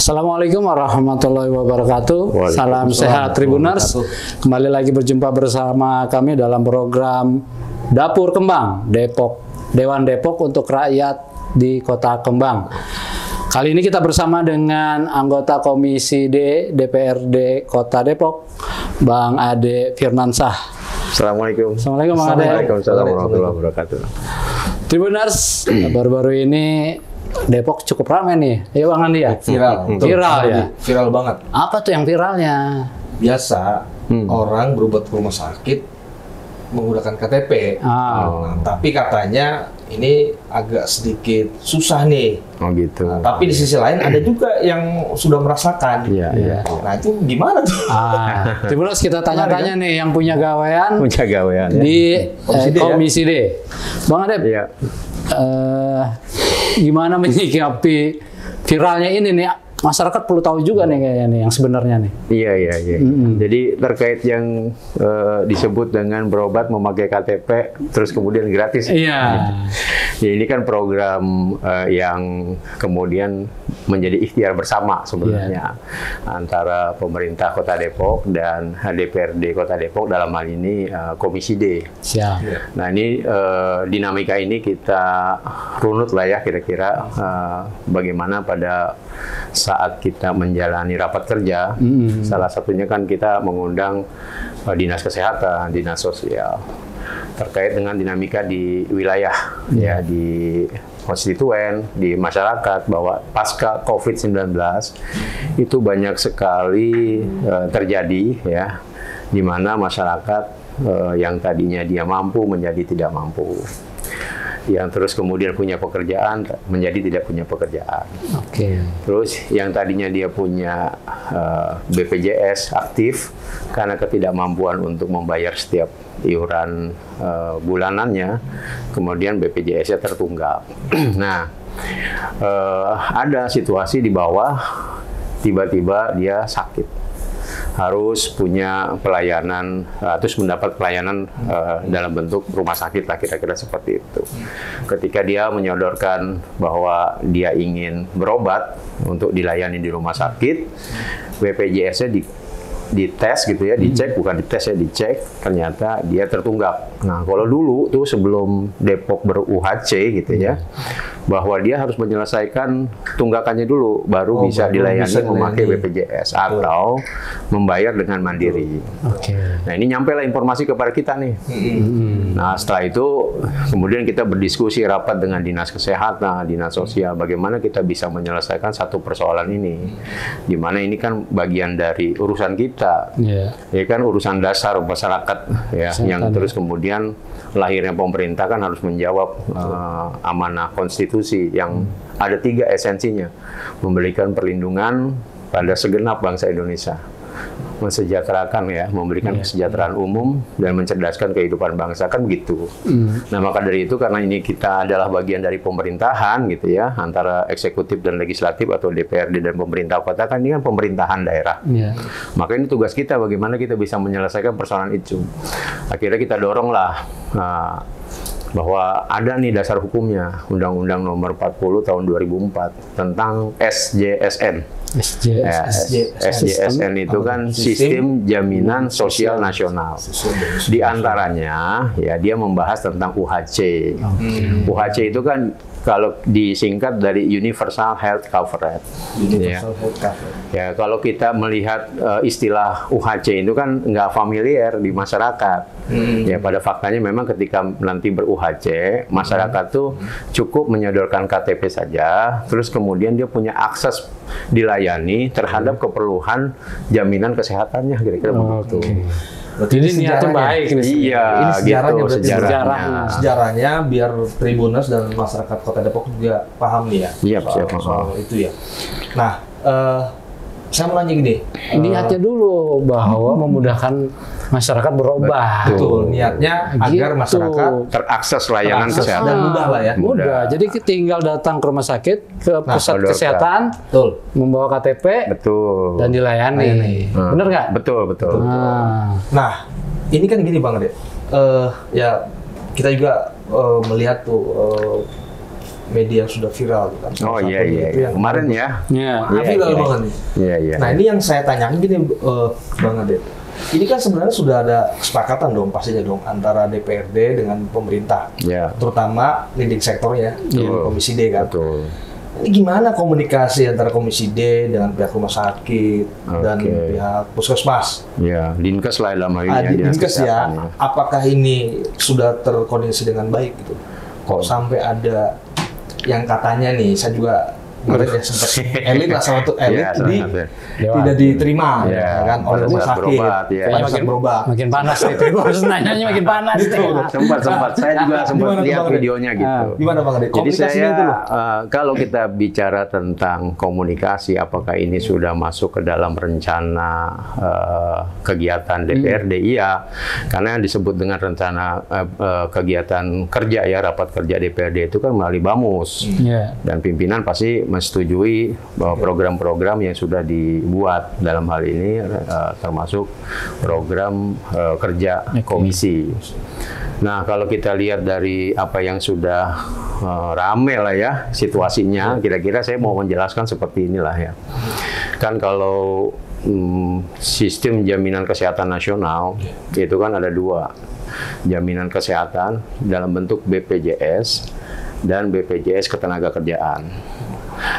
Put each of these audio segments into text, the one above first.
Assalamualaikum warahmatullahi wabarakatuh. Salam sehat Tribuners. Kembali lagi berjumpa bersama kami dalam program Dapur Kembang Depok, Dewan Depok untuk rakyat di Kota Kembang. Kali ini kita bersama dengan anggota Komisi D DPRD Kota Depok, Bang Ade Firmansyah. Assalamualaikum. Assalamualaikum Bang Ade. Waalaikumsalam warahmatullahi wabarakatuh. Tribuners, baru-baru ini Depok cukup ramai nih. Ya Bang Andi ya? Viral ya? Viral banget. Apa tuh yang viralnya? Biasa orang berobat ke rumah sakit menggunakan KTP. Nah, tapi katanya ini agak sedikit susah nih. Oh gitu. Nah, tapi di sisi lain ada juga yang sudah merasakan. Iya, iya. Nah itu gimana tuh? Tribuners, kita tanya-tanya nih yang punya gawean di Komisi D. Bang Ade, gimana menyikapi viralnya ini nih? Masyarakat perlu tahu juga nih kayaknya nih yang sebenarnya nih. Iya. Jadi terkait yang disebut dengan berobat memakai KTP terus kemudian gratis. Iya. Ya, ini kan program yang kemudian menjadi ikhtiar bersama sebenarnya antara pemerintah Kota Depok dan DPRD Kota Depok, dalam hal ini Komisi D. Siap. Nah ini dinamika ini kita runut lah ya kira-kira bagaimana pada saat kita menjalani rapat kerja, salah satunya kan kita mengundang Dinas Kesehatan, Dinas Sosial, terkait dengan dinamika di wilayah, ya di konstituen, di masyarakat, bahwa pasca COVID-19 itu banyak sekali terjadi, ya, di mana masyarakat yang tadinya dia mampu menjadi tidak mampu, yang terus kemudian punya pekerjaan menjadi tidak punya pekerjaan. Terus yang tadinya dia punya BPJS aktif, karena ketidakmampuan untuk membayar setiap iuran bulanannya, kemudian BPJS-nya tertunggak. Nah, ada situasi di bawah, tiba-tiba dia sakit, harus punya pelayanan, terus mendapat pelayanan dalam bentuk rumah sakit lah, kira-kira seperti itu. Ketika dia menyodorkan bahwa dia ingin berobat untuk dilayani di rumah sakit, BPJS-nya dites gitu ya, dicek, bukan dites ya, dicek, ternyata dia tertunggak. Nah, kalau dulu tuh sebelum Depok ber-UHC gitu ya, bahwa dia harus menyelesaikan tunggakannya dulu, baru bisa dilayani memakai BPJS atau membayar dengan mandiri. Nah, ini nyampe lah informasi kepada kita nih. Nah, setelah itu kemudian kita berdiskusi rapat dengan Dinas Kesehatan, Dinas Sosial, bagaimana kita bisa menyelesaikan satu persoalan ini, di mana ini kan bagian dari urusan kita, ya kan, urusan dasar masyarakat, ya, yang terus kemudian lahirnya pemerintah kan harus menjawab amanah konstitusi yang ada 3 esensinya: memberikan perlindungan pada segenap bangsa Indonesia, mensejahterakan, ya, memberikan kesejahteraan umum, dan mencerdaskan kehidupan bangsa, kan begitu. Nah, maka dari itu, karena ini kita adalah bagian dari pemerintahan gitu ya, antara eksekutif dan legislatif atau DPRD dan pemerintah kota, kan ini kan pemerintahan daerah. Maka ini tugas kita, bagaimana kita bisa menyelesaikan persoalan itu. Akhirnya kita doronglah bahwa ada nih dasar hukumnya, Undang-Undang Nomor 40 Tahun 2004 tentang SJSN. SJSN itu kan Sistem Jaminan Sosial Nasional. Di antaranya, ya, dia membahas tentang UHC. UHC itu kan kalau disingkat dari Universal Health Coverage. Ya, kalau kita melihat istilah UHC itu kan nggak familiar di masyarakat. Ya, pada faktanya memang ketika nanti ber-UHC, masyarakat tuh cukup menyodorkan KTP saja, terus kemudian dia punya akses dilayani terhadap keperluan jaminan kesehatannya, kira-kira begitu. Jadi niatnya baik nih. Iya, ini sejarahnya, gitu, sejarahnya biar Tribuners dan masyarakat Kota Depok juga paham nih ya. Soal itu ya. Nah, saya mau nanya gini. Niatnya dulu bahwa memudahkan masyarakat berobat. Betul, niatnya agar masyarakat terakses layanan kesehatan. Dan mudah lah ya. Mudah. Jadi tinggal datang ke rumah sakit, ke pusat kesehatan, membawa KTP, dan dilayani. Benar nggak? Betul. Nah, ini kan gini Bang Ade. Ya, kita juga melihat tuh media yang sudah viral kan. Oh iya iya. Kemarin ya. Iya. Viral banget nih. Iya iya. Nah, ini yang saya tanyakan gini Bang Ade. Ini kan sebenarnya sudah ada kesepakatan dong pastinya dong antara DPRD dengan pemerintah. Ya. Terutama leading sektornya, Komisi D kan. Betul. Ini gimana komunikasi antara Komisi D dengan pihak rumah sakit dan pihak puskesmas? Ya, Dinkes lah dalam hal ini. Dinkes ya. Apakah ini sudah terkoordinasi dengan baik gitu? Kok sampai ada yang katanya nih, saya juga kemarin ya sempat elit lah, salah satu elit tidak diterima ya kan oleh rumah sakit, makin berobat. Makin panas nih, terus nanyanya makin panas nih. Sempat saya juga sempat lihat videonya gitu. Gimana Bang Ade? Jadi saya kalau kita bicara tentang komunikasi, apakah ini sudah masuk ke dalam rencana kegiatan DPRD? Iya, karena disebut dengan rencana kegiatan kerja ya, rapat kerja DPRD itu kan melalui Bamus dan pimpinan pasti menyetujui bahwa program-program yang sudah dibuat dalam hal ini termasuk program kerja komisi. Nah, kalau kita lihat dari apa yang sudah rame lah ya situasinya, kira-kira saya mau menjelaskan seperti inilah ya. Kan kalau sistem jaminan kesehatan nasional itu kan ada dua, jaminan kesehatan dalam bentuk BPJS dan BPJS Ketenagakerjaan.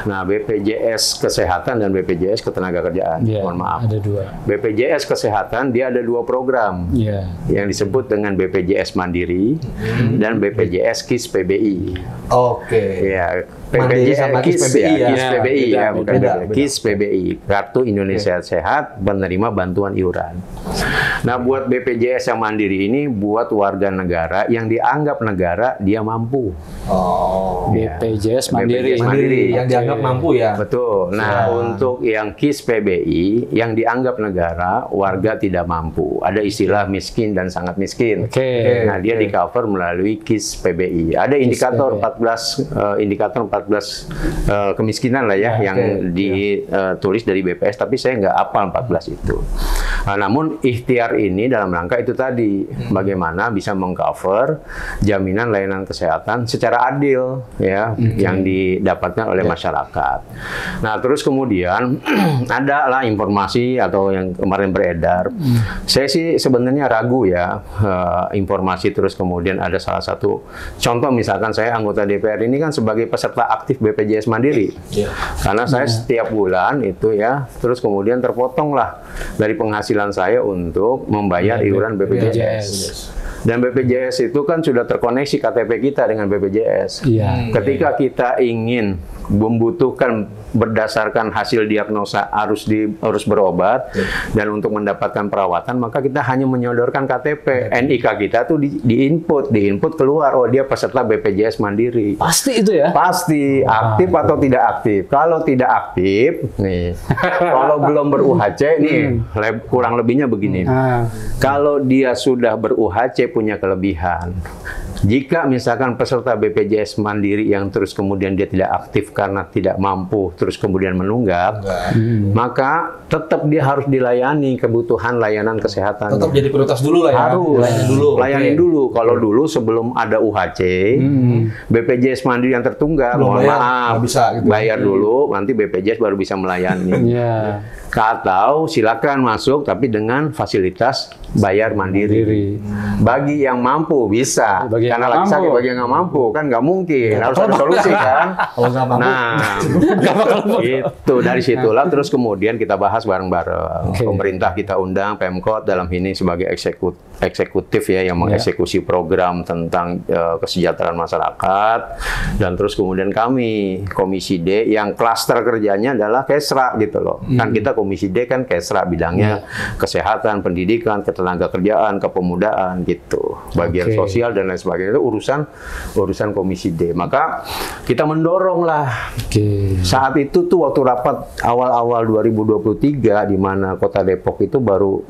Nah, BPJS Kesehatan dan BPJS Ketenagakerjaan, mohon maaf. Ada dua. BPJS Kesehatan dia ada dua program yang disebut dengan BPJS Mandiri dan BPJS KIS PBI. Oke. Ya, Mandiri sama KIS PBI ya. KIS PBI ya, bukan beda. KIS PBI, Kartu Indonesia Sehat penerima bantuan iuran. Nah, buat BPJS yang mandiri ini buat warga negara yang dianggap negara dia mampu. BPJS Mandiri. BPJS Mandiri yang dianggap mampu ya. Betul. Nah, untuk yang KIS PBI yang dianggap negara warga tidak mampu. Ada istilah miskin dan sangat miskin. Nah, dia di cover melalui KIS PBI. Ada indikator 14 kemiskinan lah ya yang ditulis dari BPS, tapi saya nggak hafal 14 itu. Nah, namun ikhtiar ini dalam rangka itu tadi, bagaimana bisa mengcover jaminan layanan kesehatan secara adil ya, yang didapatkan oleh masyarakat. Nah, terus kemudian ada lah informasi atau yang kemarin beredar. Saya sih sebenarnya ragu ya, informasi terus kemudian ada salah satu contoh, misalkan saya anggota DPR ini kan sebagai peserta aktif BPJS Mandiri. Karena saya setiap bulan itu ya, terus kemudian terpotong lah dari penghasilan saya untuk membayar iuran BPJS. Dan BPJS itu kan sudah terkoneksi KTP kita dengan BPJS. Ketika kita ingin membutuhkan berdasarkan hasil diagnosa harus berobat dan untuk mendapatkan perawatan, maka kita hanya menyodorkan KTP. NIK kita tuh diinput keluar, oh dia peserta BPJS Mandiri. Pasti itu ya? Pasti, aktif atau tidak aktif. Kalau tidak aktif, nih, kalau belum ber-UHC, nih, kurang lebihnya begini. Kalau dia sudah ber-UHC punya kelebihan. Jika misalkan peserta BPJS Mandiri yang terus kemudian dia tidak aktif karena tidak mampu, terus kemudian menunggak, maka tetap dia harus dilayani kebutuhan layanan kesehatan. Tetap jadi prioritas dulu lah ya. Harus layanin dulu. Kalau dulu sebelum ada UHC, BPJS Mandiri yang tertunggak, mohon maaf, bisa, gitu. Bayar dulu, nanti BPJS baru bisa melayani. Atau silakan masuk tapi dengan fasilitas bayar mandiri. Bagi yang mampu bisa. Karena lagi sakit, bagi yang nggak mampu kan nggak mungkin, harus ada solusi kan. Nah, itu dari situlah terus kemudian kita bahas bareng-bareng. Pemerintah kita undang, Pemkot dalam ini sebagai eksekutif ya yang mengeksekusi program tentang kesejahteraan masyarakat, dan terus kemudian kami Komisi D yang klaster kerjanya adalah Kesra gitu loh. Kan kita Komisi D kan Kesra bidangnya kesehatan, pendidikan, ketenagakerjaan, kepemudaan gitu, bagian sosial dan lain sebagainya. Itu urusan Komisi D. Maka kita mendorong lah. Saat itu tuh waktu rapat awal-awal 2023 di mana Kota Depok itu baru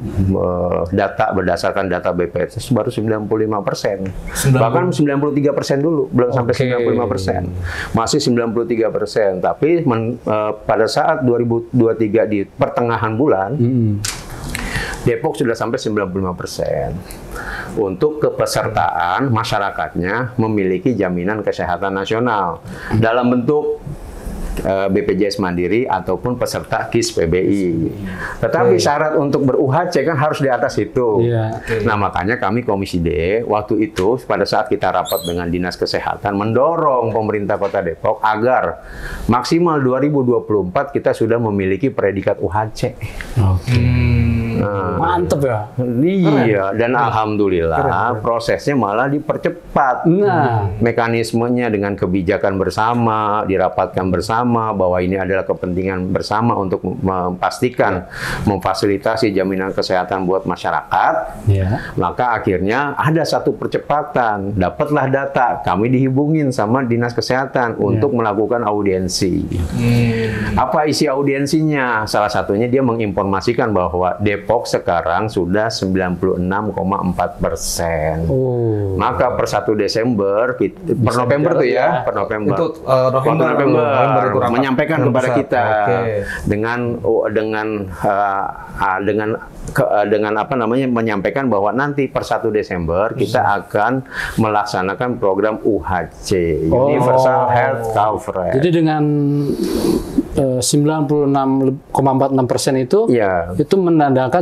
berdasarkan data BPS baru 95%. Bahkan 93% dulu, belum sampai 95%. Masih 93%. Tapi pada saat 2023 di pertengahan bulan Depok sudah sampai 95%. untuk kepesertaan masyarakatnya memiliki jaminan kesehatan nasional dalam bentuk BPJS Mandiri ataupun peserta KIS PBI. Tetapi syarat untuk ber-UHC kan harus di atas itu. Nah, makanya kami Komisi D waktu itu pada saat kita rapat dengan Dinas Kesehatan mendorong pemerintah Kota Depok agar maksimal 2024 kita sudah memiliki predikat UHC. Mantep ya. Iya, dan alhamdulillah prosesnya malah dipercepat. Mekanismenya dengan kebijakan bersama, dirapatkan bersama bahwa ini adalah kepentingan bersama untuk memastikan memfasilitasi jaminan kesehatan buat masyarakat. Maka akhirnya ada satu percepatan, dapatlah data, kami dihubungin sama Dinas Kesehatan untuk melakukan audiensi. Apa isi audiensinya? Salah satunya dia menginformasikan bahwa Depok sekarang sudah 96,4%. Maka per 1 Desember, per November tuh ya, per November. Itu November menyampaikan kepada kita dengan apa namanya, menyampaikan bahwa nanti per 1 Desember kita akan melaksanakan program UHC, Universal Health Coverage. Jadi dengan 96,46% itu menandakan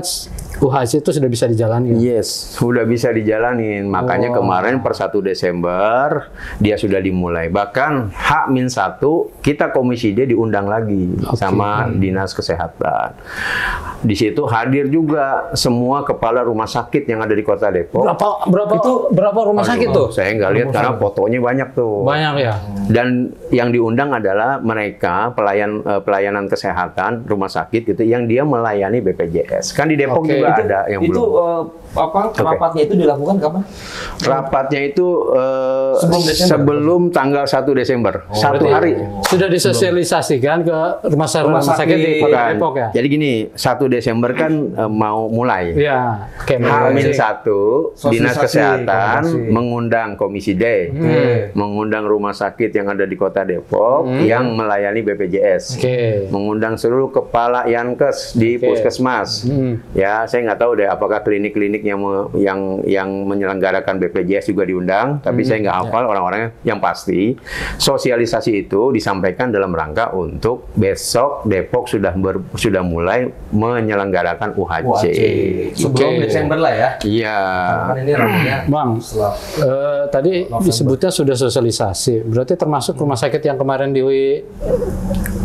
UHC itu sudah bisa dijalani. Yes, sudah bisa dijalanin. Makanya kemarin per 1 Desember dia sudah dimulai. Bahkan H-1 kita Komisi D diundang lagi sama Dinas Kesehatan. Di situ hadir juga semua kepala rumah sakit yang ada di Kota Depok. Berapa rumah sakit tuh? Saya nggak lihat karena fotonya banyak tuh. Banyak ya. Dan yang diundang adalah mereka pelayanan kesehatan rumah sakit gitu yang dia melayani BPJS. Kan di Depok juga ada yang belum. Rapatnya itu dilakukan kapan? Rapatnya itu sebelum tanggal 1 Desember. Satu hari. Sudah disosialisasikan ke rumah sakit di Kota Depok ya? Jadi gini, 1 Desember kan mau mulai. Iya. H-1 Dinas Kesehatan mengundang Komisi D, mengundang rumah sakit yang ada di Kota Depok yang melayani BPJS, mengundang seluruh kepala Yankes di puskesmas. Ya, saya nggak tahu deh apakah klinik-klinik yang menyelenggarakan BPJS juga diundang, tapi saya nggak hafal orang-orangnya. Yang pasti sosialisasi itu disampaikan dalam rangka untuk besok Depok sudah mulai menyelenggarakan UHC. Sebelum Desember lah ya. Iya. Ini Bang, tadi disebutnya sudah sosialisasi. Berarti termasuk rumah sakit yang kemarin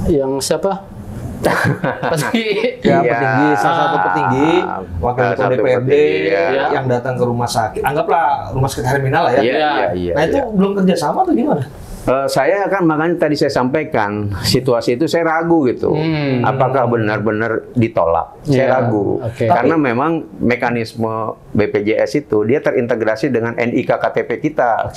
yang siapa? Petinggi, salah satu petinggi, wakil ketua DPRD yang datang ke rumah sakit. Anggaplah rumah sakit Herminal lah ya. Nah itu belum kerjasama atau gimana? Saya kan makanya tadi saya sampaikan situasi itu saya ragu gitu. Apakah benar-benar ditolak? Saya ragu. Karena memang mekanisme BPJS itu dia terintegrasi dengan NIK KTP kita.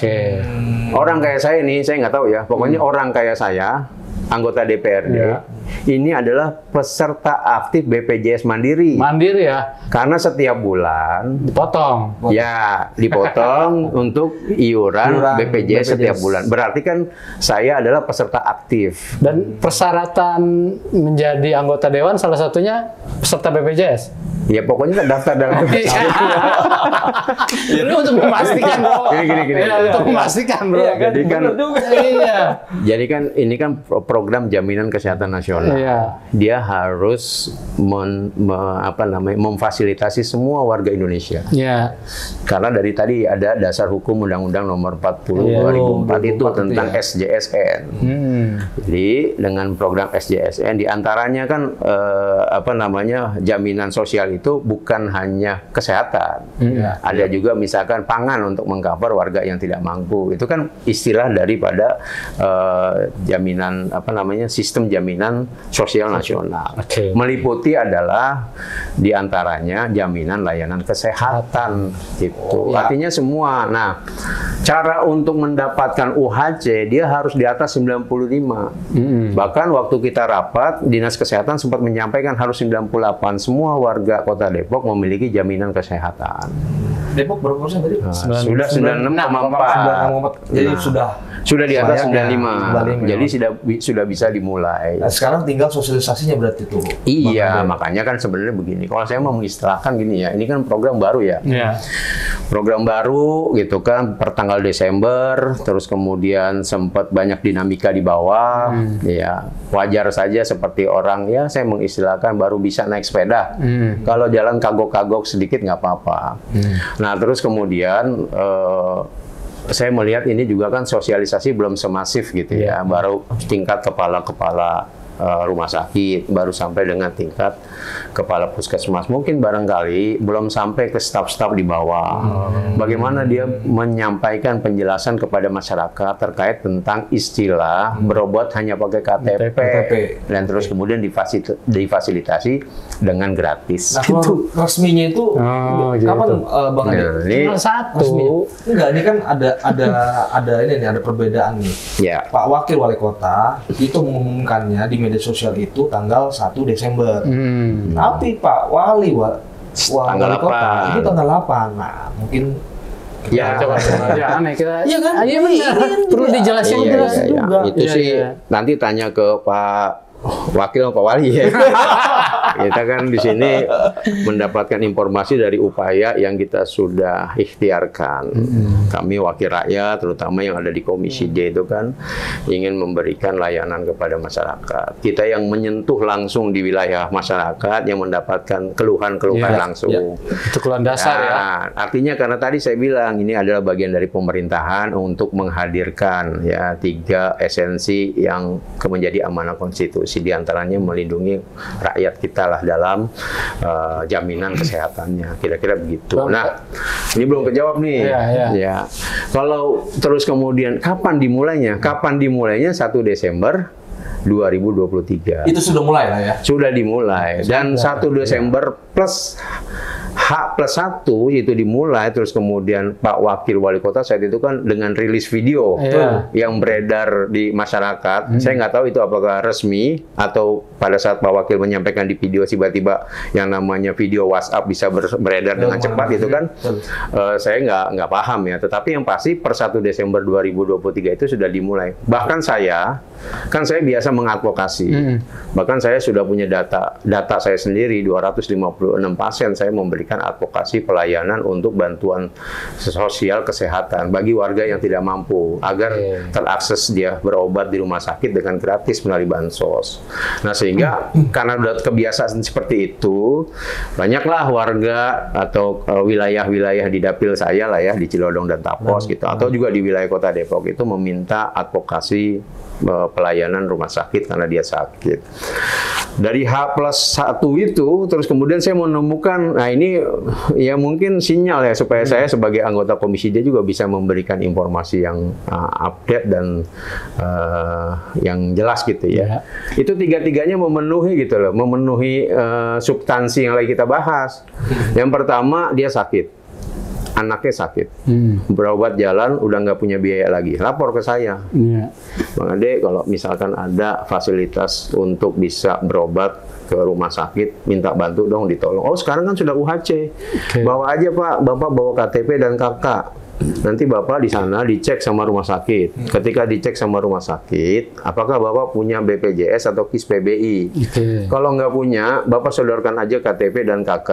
Orang kayak saya ini, saya nggak tahu ya. Pokoknya orang kayak saya, anggota DPRD, ini adalah peserta aktif BPJS Mandiri. Mandiri ya? Karena setiap bulan dipotong. Ya, dipotong untuk iuran BPJS setiap bulan. Berarti kan saya adalah peserta aktif. Dan persyaratan menjadi anggota dewan salah satunya peserta BPJS. Ya pokoknya daftar dalam ini untuk memastikan bro. Gini. Untuk memastikan bro. Jadi kan ini kan program jaminan kesehatan nasional. Dia harus memfasilitasi semua warga Indonesia. Karena dari tadi ada dasar hukum Undang-Undang Nomor 40 2004 itu tentang SJSN. Jadi dengan program SJSN diantaranya kan jaminan sosial itu bukan hanya kesehatan, ada juga misalkan pangan untuk mengcover warga yang tidak mampu. Itu kan istilah daripada jaminan sistem jaminan sosial nasional. Meliputi adalah diantaranya jaminan layanan kesehatan gitu. Artinya semua. Nah, cara untuk mendapatkan UHC dia harus di atas 95. Bahkan waktu kita rapat, Dinas Kesehatan sempat menyampaikan harus 98. Semua warga Kota Depok memiliki jaminan kesehatan. Depok berapa persen tadi? Sudah 96,4. Jadi sudah di atas 95. Jadi sudah bisa dimulai. Nah, sekarang tinggal sosialisasinya berarti tuh. Iya, makanya kan sebenarnya begini. Kalau saya mau mengistilahkan gini ya, ini kan program baru ya. Iya. Program baru gitu kan pertanggal Desember, terus kemudian sempat banyak dinamika di bawah. Ya, wajar saja seperti orang ya saya mengistilahkan baru bisa naik sepeda. Kalau jalan kagok-kagok sedikit nggak apa-apa. Nah, terus kemudian saya melihat ini juga kan sosialisasi belum semasif gitu ya, baru tingkat kepala-kepala rumah sakit, baru sampai dengan tingkat kepala puskesmas. Mungkin barangkali belum sampai ke staf-staf di bawah. Bagaimana dia menyampaikan penjelasan kepada masyarakat terkait tentang istilah berobat hanya pakai KTP. Dan terus kemudian difasilitasi dengan gratis. Nah, kalau resminya itu kapan Bang Ade? Ini satu. Enggak, ini kan ada perbedaan nih. Ya. Pak Wakil Wali Kota itu mengumumkannya di media sosial itu tanggal 1 Desember. Tapi Pak Wali Kota itu tanggal 8. Nah, mungkin ya, coba ya aneh kita. Iya kan? Iya benar. Perlu dijelasin juga. Itu sih nanti tanya ke Pak Wakil Pak Wali ya. Kita kan di sini mendapatkan informasi dari upaya yang kita sudah ikhtiarkan. Kami wakil rakyat, terutama yang ada di Komisi D itu kan ingin memberikan layanan kepada masyarakat. Kita yang menyentuh langsung di wilayah masyarakat, yang mendapatkan keluhan-keluhan langsung. Itu keluhan dasar ya. Artinya karena tadi saya bilang ini adalah bagian dari pemerintahan untuk menghadirkan ya 3 esensi yang menjadi amanah konstitusi, diantaranya melindungi rakyat kita lah dalam jaminan kesehatannya, kira-kira begitu. Nah, ini belum kejawab nih. Ya. Kalau terus kemudian kapan dimulainya? Kapan dimulainya 1 Desember 2023. Itu sudah mulai lah ya? Sudah dimulai. Dan 1 Desember plus H+1 itu dimulai, terus kemudian Pak Wakil Wali Kota saat itu kan dengan rilis video yang beredar di masyarakat. Saya nggak tahu itu apakah resmi atau pada saat Pak Wakil menyampaikan di video tiba-tiba yang namanya video WhatsApp bisa beredar dengan cepat itu kan. Saya nggak paham ya. Tetapi yang pasti per 1 Desember 2023 itu sudah dimulai. Bahkan saya biasa mengadvokasi. Bahkan saya sudah punya data saya sendiri 256 pasien saya memberikan advokasi pelayanan untuk bantuan sosial kesehatan bagi warga yang tidak mampu agar terakses dia berobat di rumah sakit dengan gratis melalui bansos. Nah, sehingga karena udah kebiasaan seperti itu, banyaklah warga atau wilayah-wilayah di dapil saya lah ya, di Cilodong dan Tapos gitu, atau juga di wilayah Kota Depok itu meminta advokasi pelayanan rumah sakit karena dia sakit. Dari H+1 itu, terus kemudian saya menemukan, nah ini ya mungkin sinyal ya supaya saya sebagai anggota Komisi D juga bisa memberikan informasi yang update dan yang jelas gitu ya. Itu tiga-tiganya memenuhi gitu loh, memenuhi substansi yang lagi kita bahas. Yang pertama dia sakit. Anaknya sakit, berobat jalan udah nggak punya biaya lagi, lapor ke saya. Bang Ade, kalau misalkan ada fasilitas untuk bisa berobat ke rumah sakit, minta bantu dong ditolong. Oh, sekarang kan sudah UHC, bawa aja Pak, Bapak bawa KTP dan KK. Nanti Bapak di sana dicek sama rumah sakit. Ketika dicek sama rumah sakit, apakah Bapak punya BPJS atau KIS PBI? Kalau nggak punya, Bapak sodorkan aja KTP dan KK.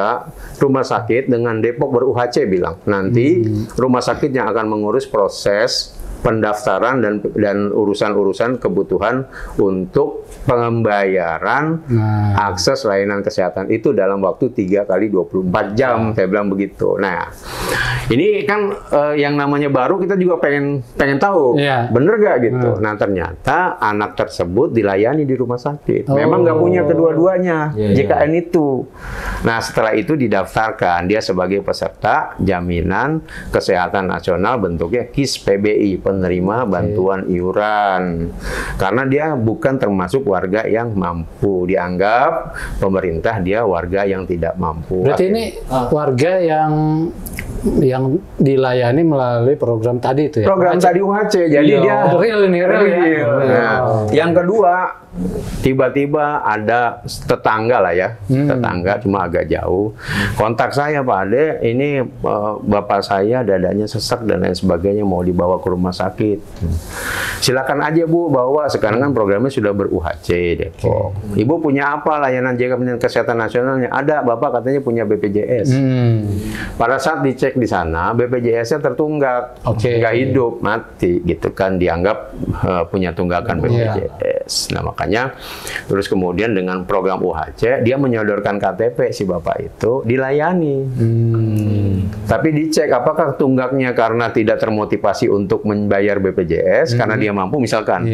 Rumah sakit dengan Depok ber-UHC bilang. Nanti rumah sakit yang akan mengurus proses pendaftaran dan urusan-urusan kebutuhan untuk pembayaran akses layanan kesehatan itu dalam waktu 3 kali 24 jam, saya bilang begitu. Nah, ini kan yang namanya baru kita juga pengen tahu, bener gak gitu. Nah, ternyata anak tersebut dilayani di rumah sakit. Memang nggak punya kedua-duanya, JKN itu. Nah, setelah itu didaftarkan dia sebagai peserta jaminan kesehatan nasional bentuknya KIS PBI, penerima bantuan iuran, karena dia bukan termasuk warga yang mampu, dianggap pemerintah dia warga yang tidak mampu. Berarti ini warga yang dilayani melalui program tadi itu ya? Program tadi UHC, jadi dia real ini real. Nah, yang kedua tiba-tiba ada tetangga lah ya, tetangga cuma agak jauh, kontak saya, Pak Ade, ini bapak saya dadanya sesak dan lain sebagainya, mau dibawa ke rumah sakit. Silakan aja Bu bawa, sekarang kan programnya sudah ber-UHC Depok. Ibu punya apa layanan jaminan kesehatan nasionalnya? Ada, Bapak katanya punya BPJS. Pada saat dicek di sana, BPJS-nya tertunggak, nggak hidup, mati gitu kan, dianggap punya tunggakan BPJS. Nah makanya terus kemudian dengan program UHC dia menyodorkan KTP si bapak itu dilayani. Tapi dicek apakah tunggaknya karena tidak termotivasi untuk membayar BPJS karena dia mampu misalkan.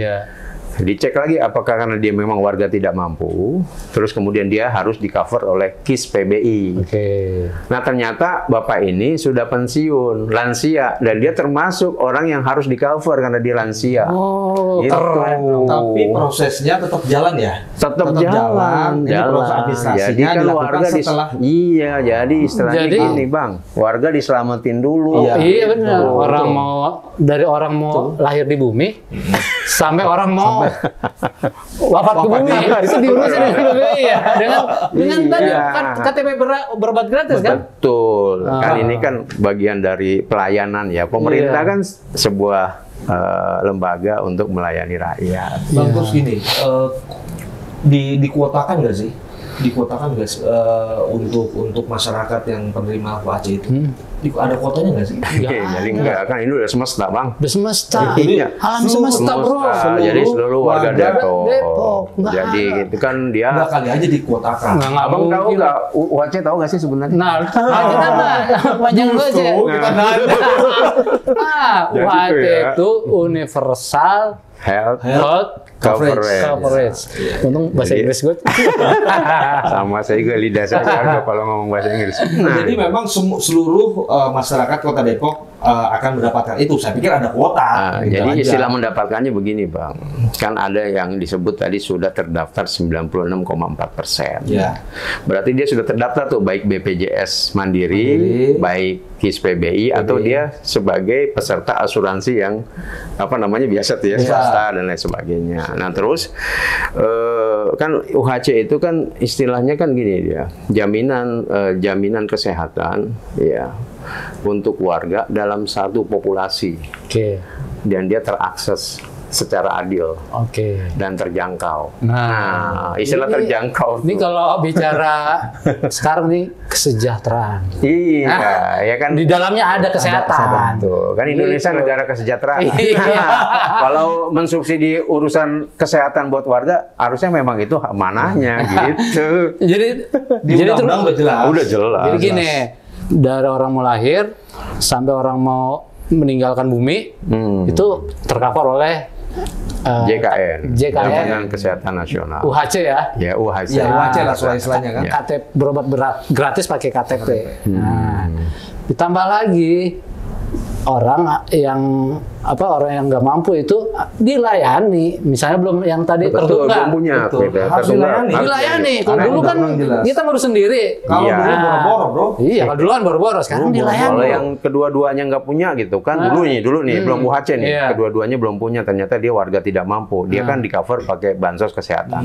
Dicek lagi apakah karena dia memang warga tidak mampu, terus kemudian dia harus di-cover oleh KIS PBI. Nah ternyata bapak ini sudah pensiun, lansia, dan dia termasuk orang yang harus di-cover karena dia lansia. Keren. Tapi prosesnya tetap jalan ya? Tetap jalan. Ini proses administrasinya jadi kan dilakukan setelah... Iya, jadi istilahnya gini Bang, warga diselamatin dulu. Iya benar. Orang mau dari orang mau lahir di bumi sampai orang mau wafat ke bumi itu diurusin dulu ya dengan tadi kan KTP berobat gratis kan. Betul. Kan ini kan bagian dari pelayanan ya. Pemerintah kan sebuah lembaga untuk melayani rakyat. Bang, terus gini, dikuotakan nggak sih? Dikuotakan nggak sih untuk masyarakat yang penerima UHC itu? Ada kuotanya nggak sih? Jadi enggak, kan ini udah semesta Bang. Udah semesta. Iya. Alam semesta bro. Jadi seluruh warga Depok. Jadi itu kan dia. Nggak kali aja dikuotakan. Abang tahu nggak? UHC tahu nggak sih sebenarnya? Nah, kenapa? Panjang gue aja. Kita nanya. UHC itu universal Health coverage. Untung bahasa Inggris gue. Sama saya juga lidah saya kalau ngomong bahasa Inggris. Jadi memang seluruh masyarakat Kota Depok akan mendapatkan itu. Saya pikir ada kuota. Jadi istilah mendapatkannya begini Bang. Kan ada yang disebut tadi sudah terdaftar 96,4%. Berarti dia sudah terdaftar tuh baik BPJS Mandiri, baik KIS PBI atau dia sebagai peserta asuransi yang biasa tuh ya, swasta dan lain sebagainya. Nah terus kan UHC itu kan istilahnya kan gini dia, jaminan kesehatan ya untuk warga dalam satu populasi. Dan dia terakses secara adil dan terjangkau. Nah, istilah terjangkau. Ini kalau bicara sekarang nih kesejahteraan. Iya, ya kan di dalamnya ada kesehatan. Tuh, kan Indonesia negara kesejahteraan. Kalau mensubsidi urusan kesehatan buat warga, harusnya memang itu manahnya gitu. Jadi undang-undang udah jelas. Jadi gini, dari orang mau lahir sampai orang mau meninggalkan bumi itu tercover oleh JKN, Jaminan Kesehatan Nasional. UHC ya? Ya UHC. Ya UHC lah istilahnya kan. KTP berobat gratis pakai KTP. Nah, ditambah lagi orang yang nggak mampu itu dilayani, misalnya belum yang tadi tertunda, belum punya, harus dilayani. Kalau dulu kan kita ngurus sendiri. Kalau dulu boro-boro bro. Iya, kalau dulu kan boro-boro, sekarang dilayani. Kalau yang kedua-duanya nggak punya gitu kan, dulu nih belum UHC nih, kedua-duanya belum punya, ternyata dia warga tidak mampu, dia kan di cover pakai bansos kesehatan.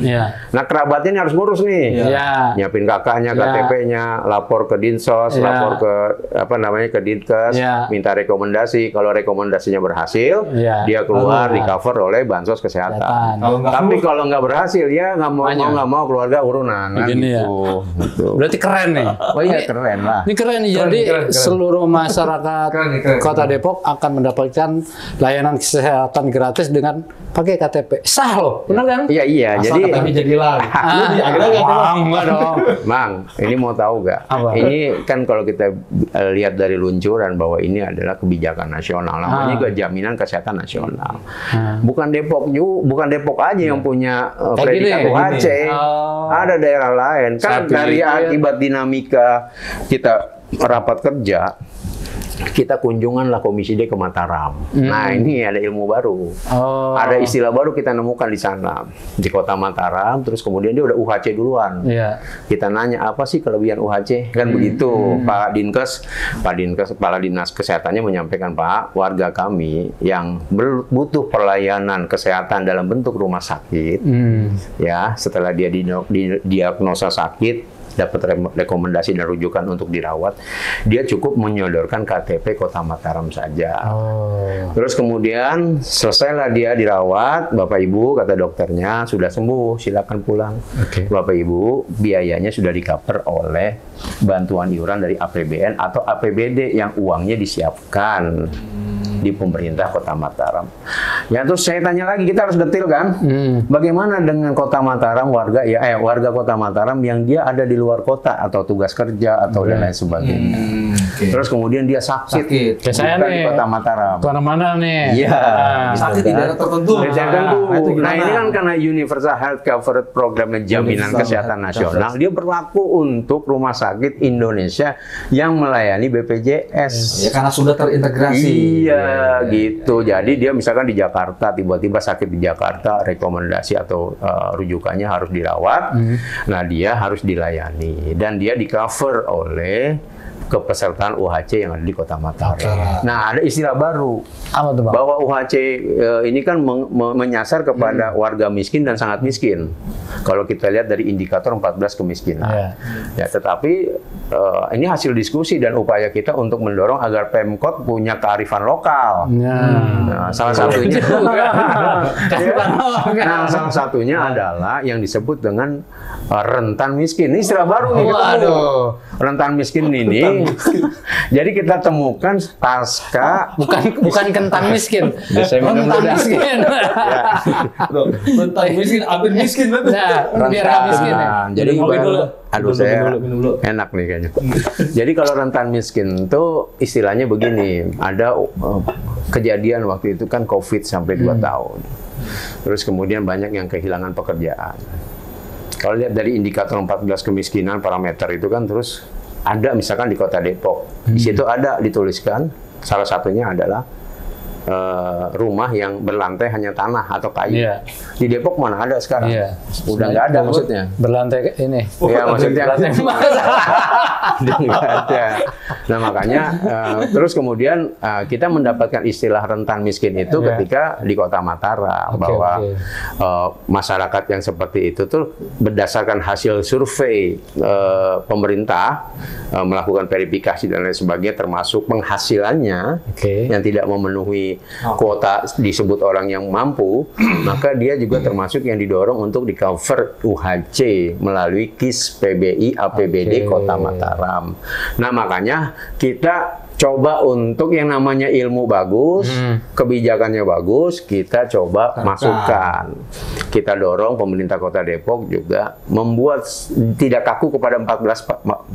Nah kerabatnya ini harus ngurus nih, nyiapin kakaknya, KTP-nya, lapor ke Dinsos, lapor ke ke Dinkes, minta rekomendasi. Kalau rekomendasinya berhasil, dia keluar di cover oleh bansos kesehatan. Tapi kalau nggak berhasil, ya nggak mau keluarga urunan. Gitu. Berarti keren nih. Oh iya keren lah. Ini keren nih. Jadi seluruh masyarakat Kota Depok akan mendapatkan layanan kesehatan gratis dengan pakai KTP. Sah loh, benar kan? Iya. Jadi KTP jadi lagi. Enggak dong. Mang, ini mau tahu nggak? Ini kan kalau kita lihat dari luncuran bahwa ini adalah kebijakan nasional. Namanya juga jaminan kesehatan nasional. Bukan Depok aja yang punya predikat UHC. Ada daerah lain. Kan dari akibat dinamika kita rapat kerja, kita kunjunganlah Komisi D ke Mataram. Nah, ini ada ilmu baru. Oh. Ada istilah baru kita nemukan di sana, di kota Mataram, terus kemudian dia udah UHC duluan. Iya. Kita nanya, apa sih kelebihan UHC? Kan begitu, Pak Dinkes, Kepala Dinas Kesehatannya menyampaikan, Pak, warga kami yang butuh pelayanan kesehatan dalam bentuk rumah sakit, ya, setelah dia didiagnosa sakit, dapat rekomendasi dan rujukan untuk dirawat, dia cukup menyodorkan KTP Kota Mataram saja. Terus kemudian selesailah dia dirawat, Bapak Ibu, kata dokternya, sudah sembuh, silakan pulang. Bapak Ibu, biayanya sudah di-cover oleh bantuan iuran dari APBN atau APBD yang uangnya disiapkan di pemerintah Kota Mataram. Ya, terus saya tanya lagi, kita harus detail kan? Bagaimana dengan Kota Mataram, warga Kota Mataram yang dia ada di luar kota atau tugas kerja atau dan lain sebagainya. Terus kemudian dia sakit. Kayak saya di nih, Kota Mataram. Kemana-mana nih. Iya. Sakit di daerah tertentu. Nah, ini kan karena Universal Health Coverage Program Jaminan Kesehatan Nasional, dia berlaku untuk rumah sakit Indonesia yang melayani BPJS. Ya, karena sudah terintegrasi. Iya, gitu. Jadi dia misalkan di Jakarta, tiba-tiba sakit di Jakarta, rekomendasi atau rujukannya harus dirawat. Nah, dia harus dilayani dan dia di-cover oleh kepesertaan UHC yang ada di Kota Mataram. Nah, ada istilah baru. Apa tuh, Bang? Bahwa UHC ini kan menyasar kepada warga miskin dan sangat miskin. Kalau kita lihat dari indikator 14 kemiskinan. Ya, tetapi ini hasil diskusi dan upaya kita untuk mendorong agar Pemkot punya kearifan lokal. Nah, salah satunya salah satunya adalah yang disebut dengan rentan miskin. Ini istilah baru nih. Rentan miskin ini. Jadi kita temukan pasca bukan kentang miskin. Rentan miskin. Rentan miskin, hampir miskin betul. Nah, biar nggak miskin ya. Jadi minum dulu. enak nih kayaknya. Jadi kalau rentan miskin itu istilahnya begini, ada kejadian waktu itu kan COVID sampai 2 tahun. Terus kemudian banyak yang kehilangan pekerjaan. Kalau lihat dari indikator 14 kemiskinan parameter itu kan terus ada misalkan di Kota Depok. Di situ ada dituliskan salah satunya adalah rumah yang berlantai hanya tanah atau kayu. Di Depok mana ada sekarang? Udah nggak ada maksudnya. Berlantai ini. Ya maksudnya. Udah nggak ada. Nah makanya terus kemudian kita mendapatkan istilah rentan miskin itu ketika di Kota Mataram bahwa masyarakat yang seperti itu tuh berdasarkan hasil survei pemerintah melakukan verifikasi dan lain sebagainya termasuk penghasilannya yang tidak memenuhi kuota disebut orang yang mampu, maka dia juga termasuk yang didorong untuk di-cover UHC melalui KIS PBI APBD Kota Mataram. Nah, makanya kita coba untuk yang namanya ilmu bagus, kebijakannya bagus, kita coba masukkan. Kita dorong pemerintah Kota Depok juga membuat tidak kaku kepada 14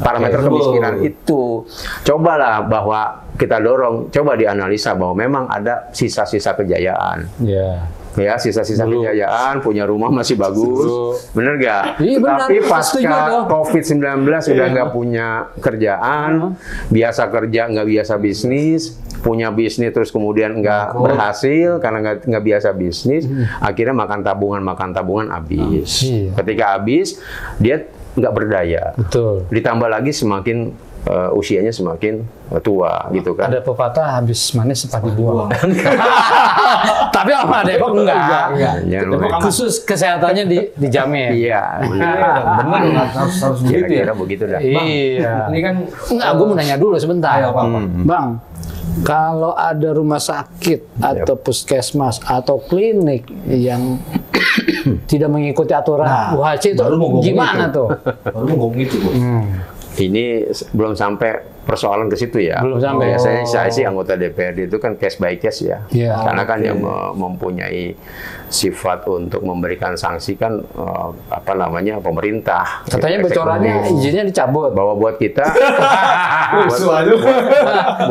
parameter kemiskinan itu. Cobalah bahwa kita dorong, coba dianalisa bahwa memang ada sisa-sisa kejayaan. Ya, sisa-sisa kejayaan, punya rumah masih bagus, bener gak? Tapi pasca COVID-19 sudah nggak punya kerjaan, biasa kerja nggak biasa bisnis, punya bisnis terus kemudian nggak berhasil karena nggak biasa bisnis, akhirnya makan tabungan habis. Ketika habis, dia nggak berdaya. Ditambah lagi semakin usianya semakin tua gitu kan. Ada pepatah habis manis cepat dibuang. Tapi sama Depok enggak. Khusus kesehatannya dijamin. Iya, benar harus begitu ya. Begitu dah. Iya. Ini kan enggak, gue mau nanya dulu sebentar. Bang, kalau ada rumah sakit atau puskesmas atau klinik yang tidak mengikuti aturan UHC itu gimana tuh? Baru mau ngomong itu, Ini belum sampai persoalan ke situ ya. Belum sampai. Biasanya saya sih anggota DPRD itu kan case by case ya. Karena kan yang mempunyai sifat untuk memberikan sanksi kan pemerintah. Katanya bocorannya izinnya dicabut. Bahwa buat kita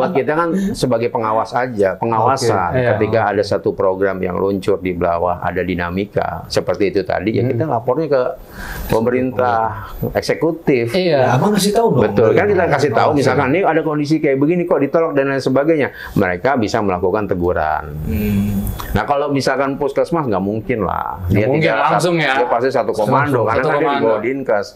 buat kita kan sebagai pengawas aja, pengawasan. Ketika ada satu program yang luncur di bawah ada dinamika seperti itu tadi ya kita lapornya ke pemerintah eksekutif. Abang kasih tahu dong. Betul kan kita kasih tahu misalkan misalkan nih ada kondisi kayak begini kok ditolak dan lain sebagainya, mereka bisa melakukan teguran. Nah kalau misalkan puskesmas nggak mungkin lah, dia mungkin langsung dia pasti satu komando karena kan dia di bawah Dinkes.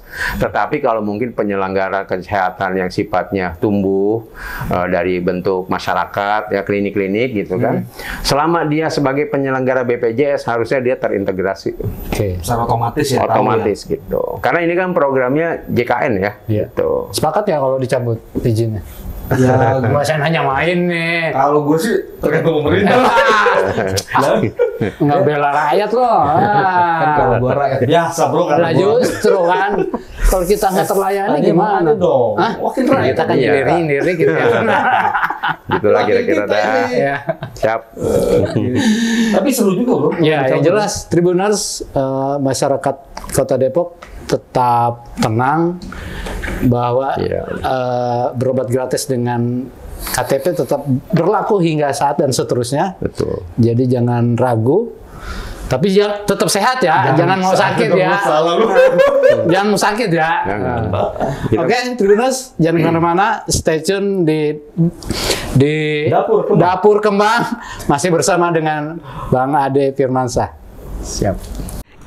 Tetapi kalau mungkin penyelenggara kesehatan yang sifatnya tumbuh dari bentuk masyarakat ya klinik-klinik gitu kan, selama dia sebagai penyelenggara BPJS harusnya dia terintegrasi. Secara otomatis ya. Otomatis gitu. Karena ini kan programnya JKN ya. Gitu. Sepakat ya kalau dicabut izinnya? Ya, gua saya hanya main nih. Kalau gue sih tergantung pemerintah. Nggak bela rakyat loh. Kan kalau gue rakyat biasa bro. Nah justru kan, kalau kita nggak terlayani gimana dong? Wakil rakyat kita kan diri gitu ya. Gitulah kira-kira dah. Ya. Siap. Tapi seru juga bro. Ya, yang jelas Tribuners, masyarakat Kota Depok tetap tenang bahwa berobat gratis dengan KTP tetap berlaku hingga saat dan seterusnya. Betul. Jadi jangan ragu. Tapi tetap sehat ya, jangan mau sakit ya. Jangan mau sakit ya. Oke, Tribuners, jangan kemana-mana. Stay tune di Dapur Kembang masih bersama dengan Bang Ade Firmansyah. Siap.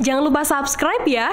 Jangan lupa subscribe ya.